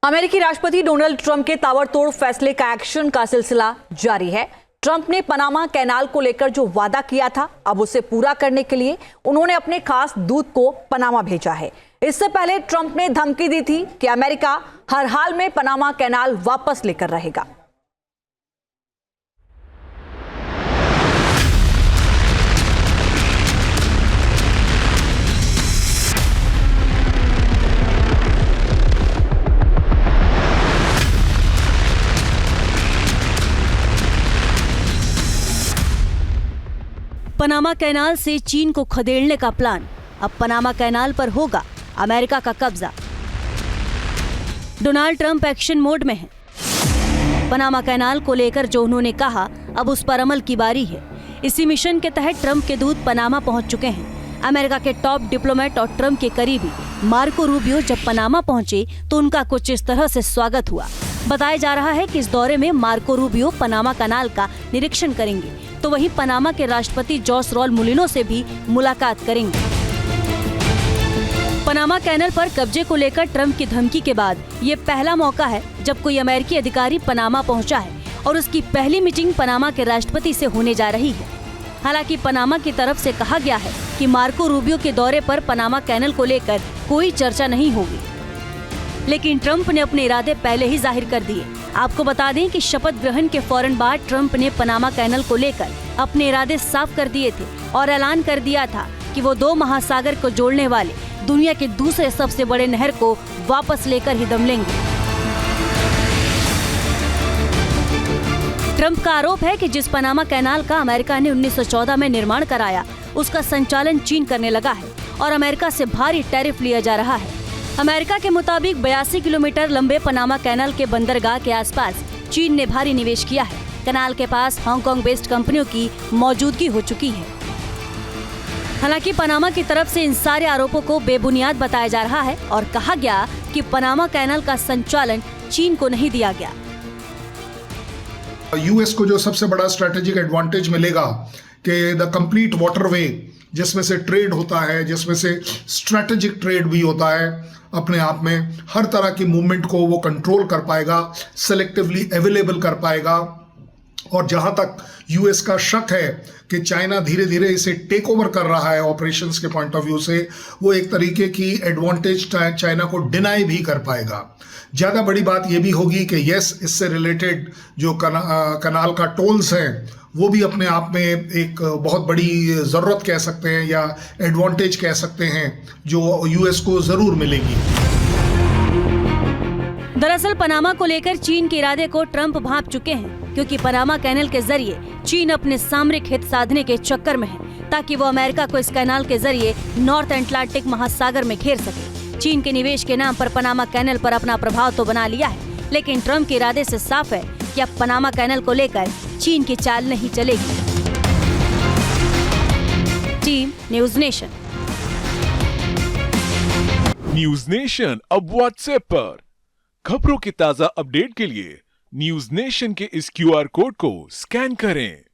अमेरिकी राष्ट्रपति Donald Trump के ताबड़तोड़ फैसले का एक्शन का सिलसिला जारी है। ट्रंप ने पनामा कैनाल को लेकर जो वादा किया था, अब उसे पूरा करने के लिए उन्होंने अपने खास दूत को पनामा भेजा है। इससे पहले ट्रंप ने धमकी दी थी कि अमेरिका हर हाल में पनामा कैनाल वापस लेकर रहेगा। पनामा कैनाल से चीन को खदेड़ने का प्लान। अब पनामा कैनाल पर होगा अमेरिका का कब्जा। डोनाल्ड ट्रंप एक्शन मोड में हैं। पनामा कैनाल को लेकर जो उन्होंने कहा, अब उस पर अमल की बारी है। इसी मिशन के तहत ट्रंप के दूत पनामा पहुंच चुके हैं। अमेरिका के टॉप डिप्लोमेट और ट्रंप के करीबी मार्को रूबियो जब पनामा पहुंचे तो उनका कुछ इस तरह से स्वागत हुआ। बताया जा रहा है कि इस दौरे में मार्को रूबियो पनामा कैनाल का निरीक्षण करेंगे, तो वहीं पनामा के राष्ट्रपति जोस रॉल मुलिनो से भी मुलाकात करेंगे। पनामा कैनाल पर कब्जे को लेकर ट्रंप की धमकी के बाद ये पहला मौका है जब कोई अमेरिकी अधिकारी पनामा पहुंचा है और उसकी पहली मीटिंग पनामा के राष्ट्रपति से होने जा रही है। हालांकि पनामा की तरफ से कहा गया है कि मार्को रूबियो के दौरे पर पनामा कैनाल को लेकर कोई चर्चा नहीं होगी, लेकिन ट्रंप ने अपने इरादे पहले ही जाहिर कर दिए। आपको बता दें कि शपथ ग्रहण के फौरन बाद ट्रंप ने पनामा कैनाल को लेकर अपने इरादे साफ कर दिए थे और ऐलान कर दिया था कि वो दो महासागर को जोड़ने वाले दुनिया के दूसरे सबसे बड़े नहर को वापस लेकर ही दम लेंगे। ट्रंप का आरोप है कि जिस पनामा कैनाल का अमेरिका ने 1914 में निर्माण कराया, उसका संचालन चीन करने लगा है और अमेरिका से भारी टैरिफ लिया जा रहा है। अमेरिका के मुताबिक 82 किलोमीटर लंबे पनामा कैनाल के बंदरगाह के आसपास चीन ने भारी निवेश किया है। कैनाल के पास हांगकांग बेस्ड कंपनियों की मौजूदगी हो चुकी है। हालांकि पनामा की तरफ से इन सारे आरोपों को बेबुनियाद बताया जा रहा है और कहा गया कि पनामा कैनाल का संचालन चीन को नहीं दिया गया। यूएस को जो सबसे बड़ा स्ट्रेटेजिक एडवांटेज मिलेगा कि द कंप्लीट वाटरवे, जिसमें से ट्रेड होता है, जिसमें से स्ट्रेटेजिक ट्रेड भी होता है, अपने आप में हर तरह की मूवमेंट को वो कंट्रोल कर पाएगा, सेलेक्टिवली अवेलेबल कर पाएगा। और जहां तक यूएस का शक है कि चाइना धीरे धीरे इसे टेक ओवर कर रहा है ऑपरेशंस के पॉइंट ऑफ व्यू से, वो एक तरीके की एडवांटेज चाइना को डिनाई भी कर पाएगा। ज़्यादा बड़ी बात ये भी होगी कि यस, इससे रिलेटेड जो कनाल का टोल्स हैं वो भी अपने आप में एक बहुत बड़ी ज़रूरत कह सकते हैं या एडवांटेज कह सकते हैं, जो यूएस को ज़रूर मिलेगी। दरअसल पनामा को लेकर चीन के इरादे को ट्रंप भांप चुके हैं, क्योंकि पनामा कैनाल के जरिए चीन अपने सामरिक हित साधने के चक्कर में है, ताकि वो अमेरिका को इस कैनाल के जरिए नॉर्थ अटलांटिक महासागर में घेर सके। चीन के निवेश के नाम पर पनामा कैनाल पर अपना प्रभाव तो बना लिया है, लेकिन ट्रंप के इरादे से साफ है कि अब पनामा कैनाल को लेकर चीन की चाल नहीं चलेगी। Team news nation. News nation अब व्हाट्सएप पर खबरों की ताजा अपडेट के लिए न्यूज़ नेशन के इस क्यूआर कोड को स्कैन करें।